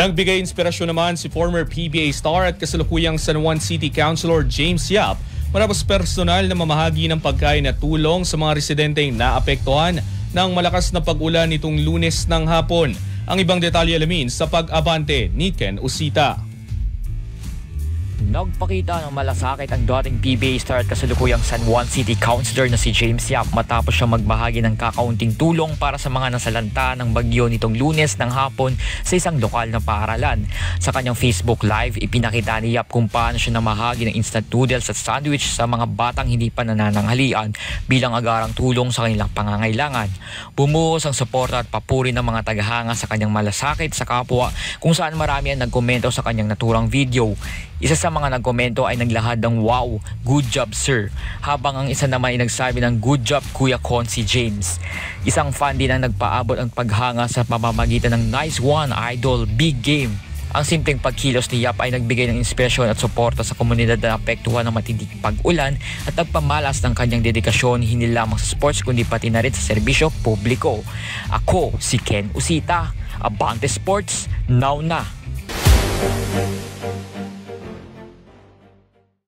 Nagbigay inspirasyon naman si former PBA star at kasalukuyang San Juan City Councilor James Yap matapos personal na mamahagi ng pagkain at tulong sa mga residenteng naapektuhan ng malakas na pag-ulan nitong Lunes ng hapon. Ang ibang detalye alamin sa pag-abante ni Ken Usita. Nagpakita ng malasakit ang dating PBA star at kasalukuyang San Juan City Councilor na si James Yap matapos siya magbahagi ng kakaunting tulong para sa mga nasalanta ng bagyo nitong Lunes ng hapon sa isang lokal na paaralan. Sa kanyang Facebook Live, ipinakita ni Yap kung paano siya namahagi ng instant noodles at sandwich sa mga batang hindi pa nanananghalian bilang agarang tulong sa kanilang pangangailangan. Bumuhos ang suporta at papuri ng mga tagahanga sa kanyang malasakit sa kapwa, kung saan marami ang nagkomento sa kanyang naturang video. Isa sa mga nagkomento ay naglahad ng "Wow, good job sir", habang ang isa naman ay nagsabi ng "Good job Kuya Consi James". Isang fan din ang nagpaabot ang paghanga sa pamamagitan ng "Nice one idol, big game". Ang simpleng pagkilos ni Yap ay nagbigay ng inspirasyon at suporta sa komunidad na apektuhan ng matinding pag-ulan at nagpamalas ng kanyang dedikasyon hindi lamang sa sports kundi pati na rin sa serbisyo publiko. Ako si Ken Usita, Abante Sports, now na!